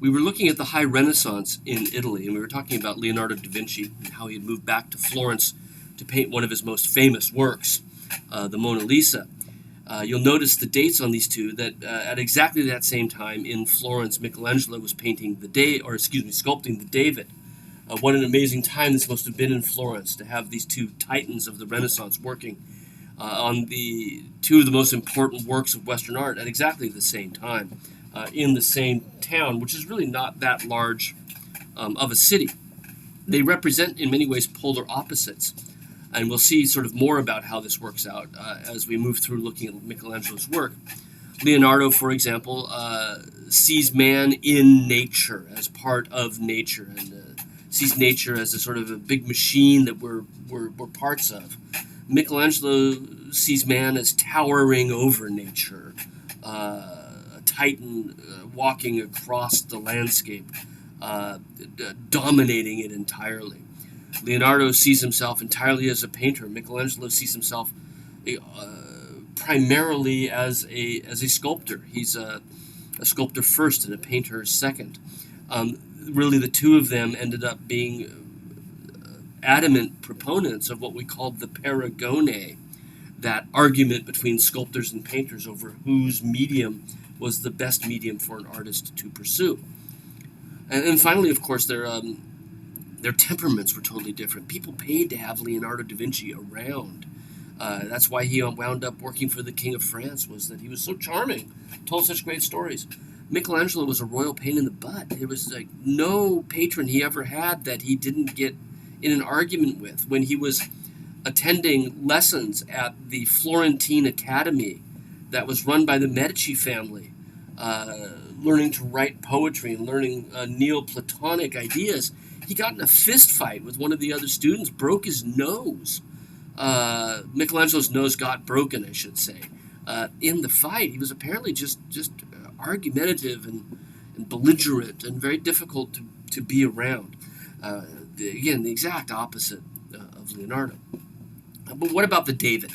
We were looking at the High Renaissance in Italy, and we were talking about Leonardo da Vinci and how he had moved back to Florence to paint one of his most famous works, the Mona Lisa. You'll notice the dates on these two, that at exactly that same time in Florence, Michelangelo was sculpting the David. What an amazing time this must have been in Florence to have these two titans of the Renaissance working on the two of the most important works of Western art at exactly the same time in the same town, which is really not that large of a city. They represent, in many ways, polar opposites. And we'll see sort of more about how this works out as we move through looking at Michelangelo's work. Leonardo, for example, sees man in nature, as part of nature, and sees nature as a sort of a big machine that we're parts of. Michelangelo sees man as towering over nature, a titan walking across the landscape, dominating it entirely. Leonardo sees himself entirely as a painter. Michelangelo sees himself primarily as a sculptor. He's a sculptor first and a painter second. Really, the two of them ended up being adamant proponents of what we called the paragone, that argument between sculptors and painters over whose medium was the best medium for an artist to pursue. And finally, of course, their temperaments were totally different. People paid to have Leonardo da Vinci around. That's why he wound up working for the King of France, was that he was so charming, told such great stories. Michelangelo was a royal pain in the butt. There was like no patron he ever had that he didn't get in an argument with. When he was attending lessons at the Florentine Academy that was run by the Medici family, learning to write poetry and learning Neoplatonic ideas, he got in a fist fight with one of the other students, broke his nose. Michelangelo's nose got broken, I should say. In the fight, he was apparently just argumentative and belligerent and very difficult to be around. Again, the exact opposite of Leonardo. But what about the David?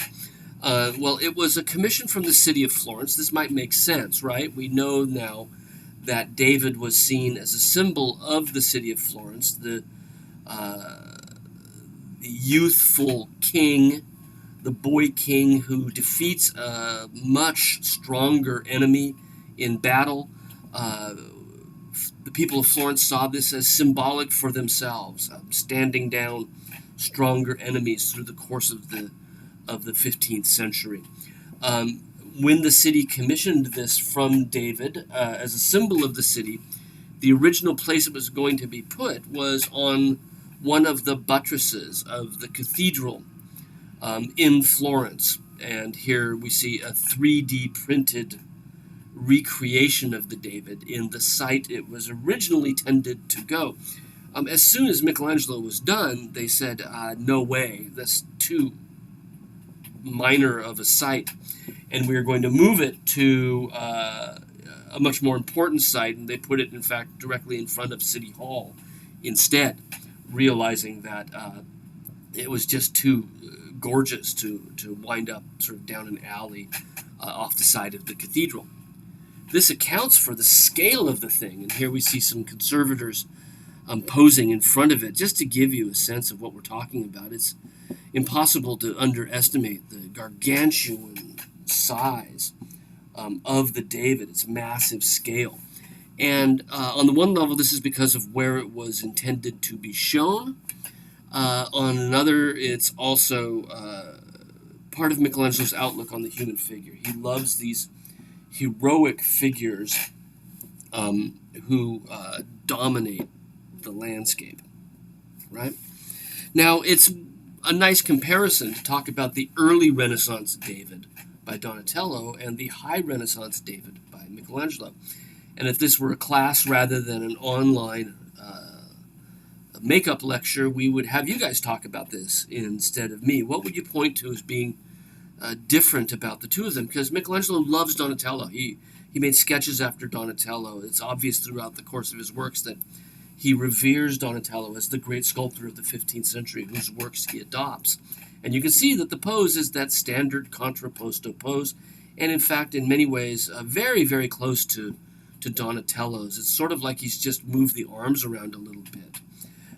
Well, it was a commission from the city of Florence. This might make sense, right? We know now that David was seen as a symbol of the city of Florence, the youthful king, the boy king who defeats a much stronger enemy in battle. The people of Florence saw this as symbolic for themselves, standing down stronger enemies through the course of the 15th century. When the city commissioned this from David as a symbol of the city, the original place it was going to be put was on one of the buttresses of the cathedral in Florence. And here we see a 3D printed recreation of the David in the site it was originally tended to go. As soon as Michelangelo was done, they said, no way, that's too minor of a site, and we are going to move it to a much more important site, and they put it, in fact, directly in front of City Hall instead, realizing that it was just too gorgeous to wind up sort of down an alley off the side of the cathedral. This accounts for the scale of the thing, and here we see some conservators posing in front of it, just to give you a sense of what we're talking about. It's impossible to underestimate the gargantuan size of the David, its massive scale. And on the one level, this is because of where it was intended to be shown. On another, it's also part of Michelangelo's outlook on the human figure. He loves these heroic figures who dominate the landscape, right? Now, it's a nice comparison to talk about the early Renaissance David by Donatello and the high Renaissance David by Michelangelo. And if this were a class rather than an online makeup lecture, we would have you guys talk about this instead of me. What would you point to as being different about the two of them? Because Michelangelo loves Donatello. He made sketches after Donatello. It's obvious throughout the course of his works that he reveres Donatello as the great sculptor of the 15th century whose works he adopts. And you can see that the pose is that standard contrapposto pose, and in fact, in many ways, very, very close to to Donatello's. It's sort of like he's just moved the arms around a little bit.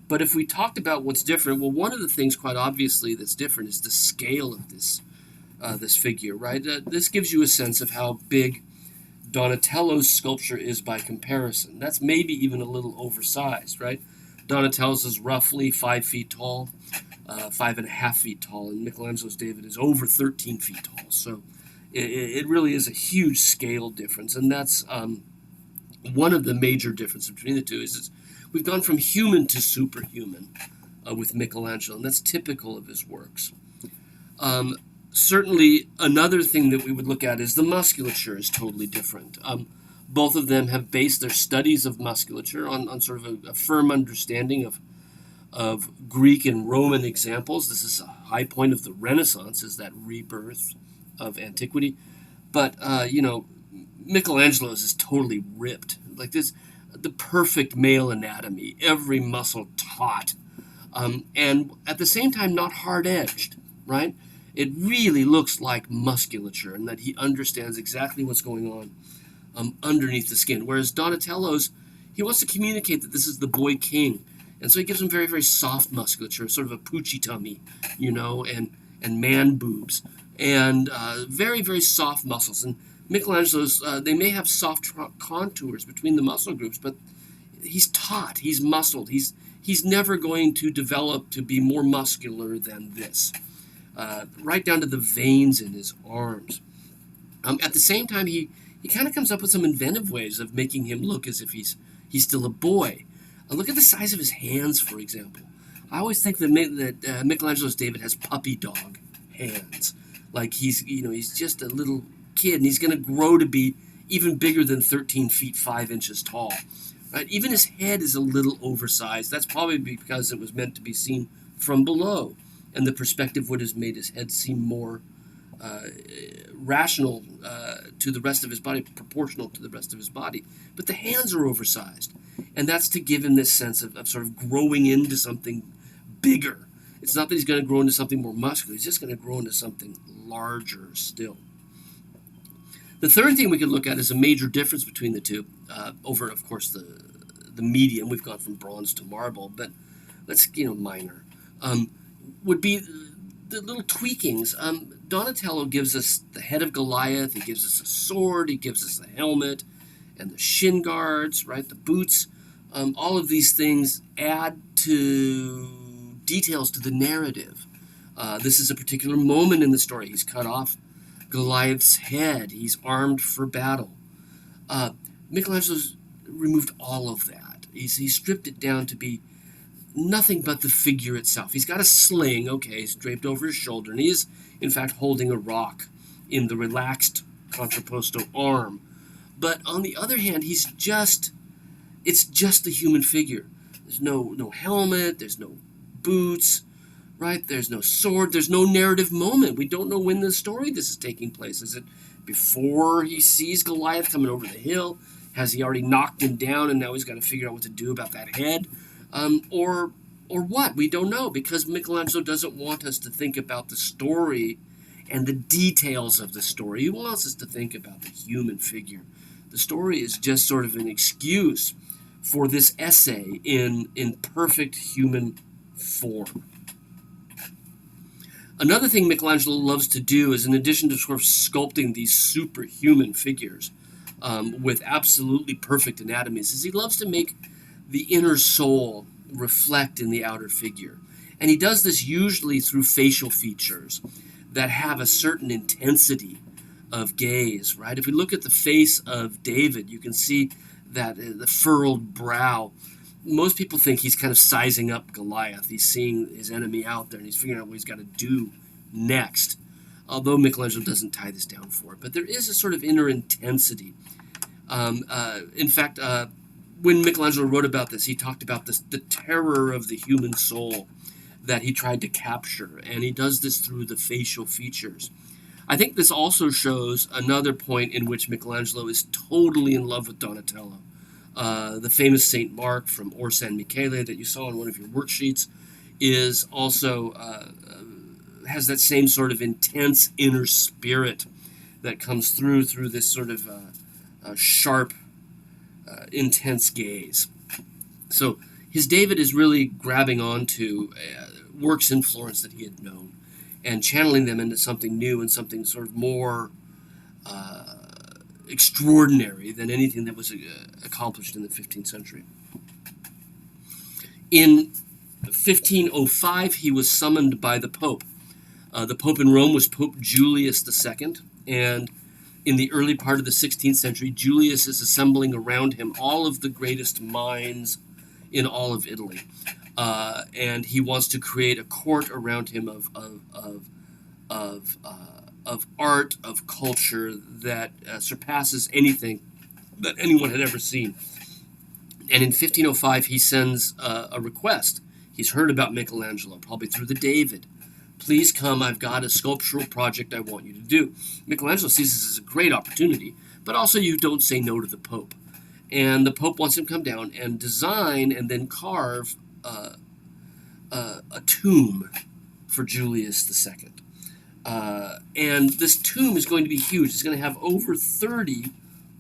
But if we talked about what's different, well, one of the things, quite obviously, that's different is the scale of this figure, right? This gives you a sense of how big Donatello's sculpture is by comparison. That's maybe even a little oversized, right? Donatello's is roughly 5 feet tall, 5.5 feet tall, and Michelangelo's David is over 13 feet tall. So it really is a huge scale difference, and that's one of the major differences between the two. Is we've gone from human to superhuman with Michelangelo, and that's typical of his works. Certainly, another thing that we would look at is the musculature is totally different. Both of them have based their studies of musculature on sort of a firm understanding of Greek and Roman examples. This is a high point of the Renaissance, is that rebirth of antiquity. But, Michelangelo's is totally ripped. Like this, the perfect male anatomy, every muscle taut, and at the same time not hard-edged, right? It really looks like musculature, and that he understands exactly what's going on underneath the skin. Whereas Donatello's, he wants to communicate that this is the boy king, and so he gives him very, very soft musculature, sort of a poochie tummy, and man boobs, and very, very soft muscles. And Michelangelo's, they may have soft contours between the muscle groups, but he's taut, he's muscled, he's never going to develop to be more muscular than this. Right down to the veins in his arms. At the same time, he kind of comes up with some inventive ways of making him look as if he's still a boy. Look at the size of his hands, for example. I always think that Michelangelo's David has puppy dog hands, like he's just a little kid, and he's going to grow to be even bigger than 13 feet 5 inches tall. Right? Even his head is a little oversized. That's probably because it was meant to be seen from below, and the perspective would have made his head seem more rational to the rest of his body, proportional to the rest of his body. But the hands are oversized, and that's to give him this sense of sort of growing into something bigger. It's not that he's going to grow into something more muscular. He's just going to grow into something larger still. The third thing we could look at is a major difference between the two. Over, of course, the medium. We've gone from bronze to marble, but let's, minor. Would be the little tweakings. Donatello gives us the head of Goliath, he gives us a sword, he gives us the helmet, and the shin guards, right, the boots. All of these things add to details to the narrative. This is a particular moment in the story. He's cut off Goliath's head. He's armed for battle. Michelangelo's removed all of that. He stripped it down to be nothing but the figure itself. He's got a sling, okay, he's draped over his shoulder, and he is, in fact, holding a rock in the relaxed contrapposto arm. But on the other hand, it's just the human figure. There's no helmet, there's no boots, right? There's no sword, there's no narrative moment. We don't know when the story this is taking place. Is it before he sees Goliath coming over the hill? Has he already knocked him down and now he's got to figure out what to do about that head? Or what? We don't know, because Michelangelo doesn't want us to think about the story and the details of the story. He wants us to think about the human figure. The story is just sort of an excuse for this essay in perfect human form. Another thing Michelangelo loves to do is, in addition to sort of sculpting these superhuman figures with absolutely perfect anatomies, is he loves to make the inner soul reflect in the outer figure. And he does this usually through facial features that have a certain intensity of gaze, right? If we look at the face of David, you can see that the furrowed brow. Most people think he's kind of sizing up Goliath. He's seeing his enemy out there, and he's figuring out what he's got to do next, although Michelangelo doesn't tie this down for it. But there is a sort of inner intensity. In fact, when Michelangelo wrote about this, he talked about the terror of the human soul that he tried to capture, and he does this through the facial features. I think this also shows another point in which Michelangelo is totally in love with Donatello. The famous Saint Mark from Or San Michele that you saw on one of your worksheets is also has that same sort of intense inner spirit that comes through this sort of sharp intense gaze. So his David is really grabbing onto works in Florence that he had known and channeling them into something new and something sort of more extraordinary than anything that was accomplished in the 15th century. In 1505, he was summoned by the Pope. The Pope in Rome was Pope Julius II, and in the early part of the 16th century, Julius is assembling around him all of the greatest minds in all of Italy. And he wants to create a court around him of art, of culture that surpasses anything that anyone had ever seen. And in 1505, he sends a request. He's heard about Michelangelo, probably through the David. Please come, I've got a sculptural project I want you to do. Michelangelo sees this as a great opportunity, but also you don't say no to the Pope. And the Pope wants him to come down and design and then carve a tomb for Julius II. And this tomb is going to be huge. It's going to have over 30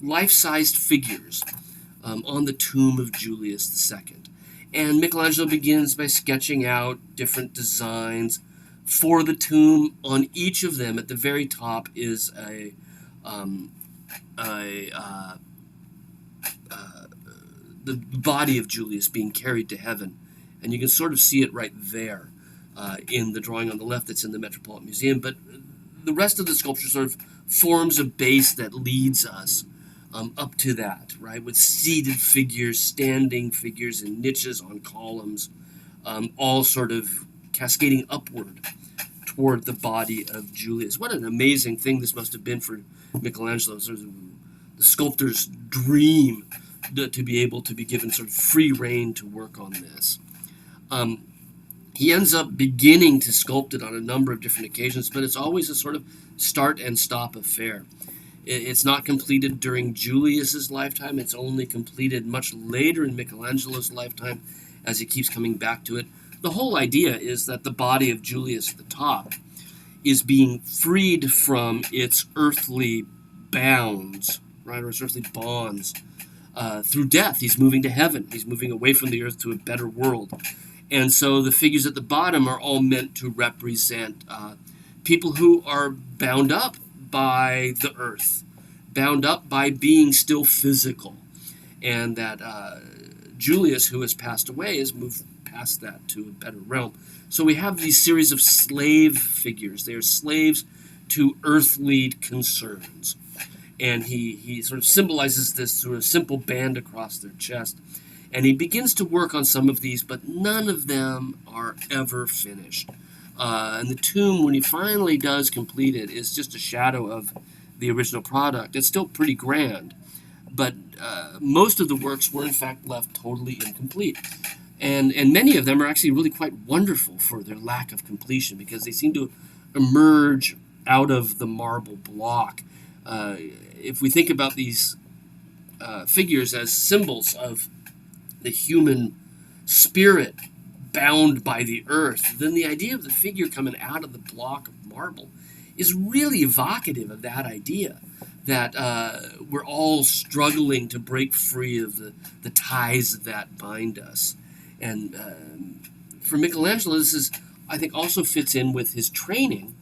life-sized figures on the tomb of Julius II. And Michelangelo begins by sketching out different designs for the tomb. On each of them, at the very top, is the body of Julius being carried to heaven. And you can sort of see it right there in the drawing on the left that's in the Metropolitan Museum. But the rest of the sculpture sort of forms a base that leads us up to that, right? With seated figures, standing figures in niches on columns, all sort of cascading upward toward the body of Julius. What an amazing thing this must have been for Michelangelo, sort of the sculptor's dream to be able to be given sort of free rein to work on this. He ends up beginning to sculpt it on a number of different occasions, but it's always a sort of start and stop affair. It's not completed during Julius's lifetime. It's only completed much later in Michelangelo's lifetime as he keeps coming back to it. The whole idea is that the body of Julius at the top is being freed from its earthly bounds, right, or its earthly bonds, through death. He's moving to heaven. He's moving away from the earth to a better world. And so the figures at the bottom are all meant to represent people who are bound up by the earth, bound up by being still physical. And that Julius, who has passed away, has moved past that to a better realm. So we have these series of slave figures. They are slaves to earthly concerns. And he sort of symbolizes this through a simple band across their chest. And he begins to work on some of these, but none of them are ever finished. And the tomb, when he finally does complete it, is just a shadow of the original product. It's still pretty grand, but most of the works were in fact left totally incomplete. And many of them are actually really quite wonderful for their lack of completion, because they seem to emerge out of the marble block. If we think about these figures as symbols of the human spirit bound by the earth, then the idea of the figure coming out of the block of marble is really evocative of that idea, that we're all struggling to break free of the ties that bind us. And for Michelangelo, this is, I think, also fits in with his training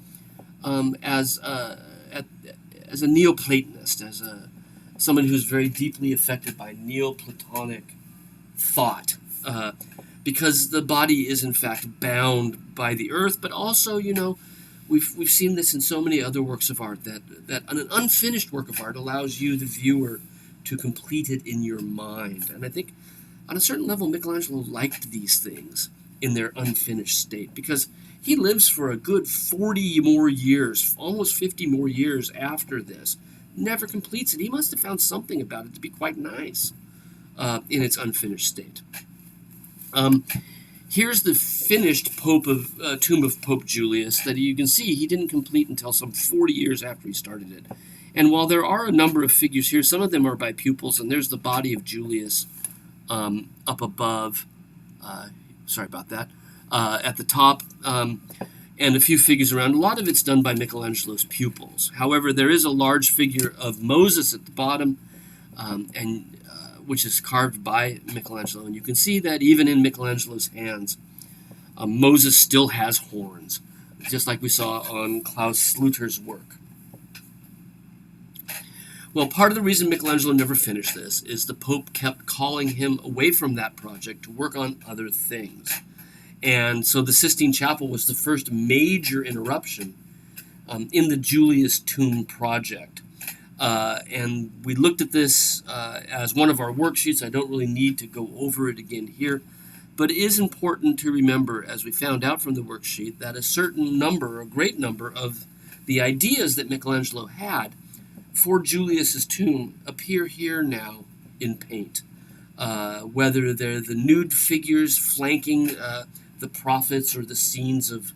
as a Neoplatonist, as someone who's very deeply affected by Neoplatonic thought, because the body is in fact bound by the earth, but also, we've seen this in so many other works of art, that an unfinished work of art allows you, the viewer, to complete it in your mind. And I think on a certain level, Michelangelo liked these things in their unfinished state, because he lives for a good 40 more years, almost 50 more years after this, never completes it. He must have found something about it to be quite nice in its unfinished state. Here's the finished tomb of Pope Julius that you can see he didn't complete until some 40 years after he started it. And while there are a number of figures here, some of them are by pupils, and there's the body of Julius up above. Sorry about that. At the top, and a few figures around. A lot of it's done by Michelangelo's pupils. However, there is a large figure of Moses at the bottom, and which is carved by Michelangelo. And you can see that even in Michelangelo's hands, Moses still has horns, just like we saw on Klaus Sluter's work. Well, part of the reason Michelangelo never finished this is the Pope kept calling him away from that project to work on other things. And so the Sistine Chapel was the first major interruption in the Julius tomb project. And we looked at this as one of our worksheets. I don't really need to go over it again here. But it is important to remember, as we found out from the worksheet, that a great number of the ideas that Michelangelo had for Julius's tomb appear here now in paint. Whether they're the nude figures flanking the prophets or the scenes of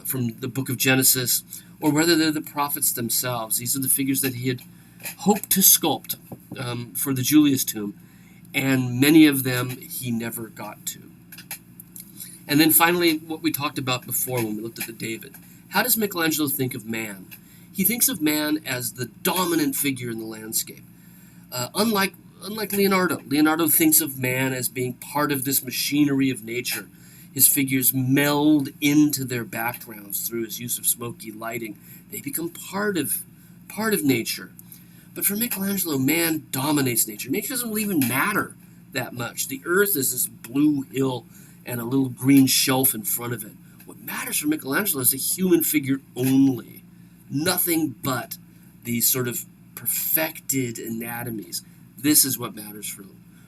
from the book of Genesis, or whether they're the prophets themselves. These are the figures that he had hoped to sculpt for the Julius tomb, and many of them he never got to. And then finally, what we talked about before when we looked at the David. How does Michelangelo think of man? He thinks of man as the dominant figure in the landscape. Unlike Leonardo. Leonardo thinks of man as being part of this machinery of nature. His figures meld into their backgrounds through his use of smoky lighting. They become part of nature. But for Michelangelo, man dominates nature. Nature doesn't even matter that much. The earth is this blue hill and a little green shelf in front of it. What matters for Michelangelo is a human figure only. Nothing but these sort of perfected anatomies. This is what matters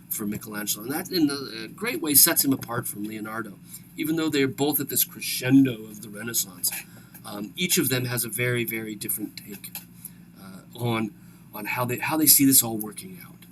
for Michelangelo. And that, in a great way, sets him apart from Leonardo. Even though they're both at this crescendo of the Renaissance, each of them has a very, very different take on how they see this all working out.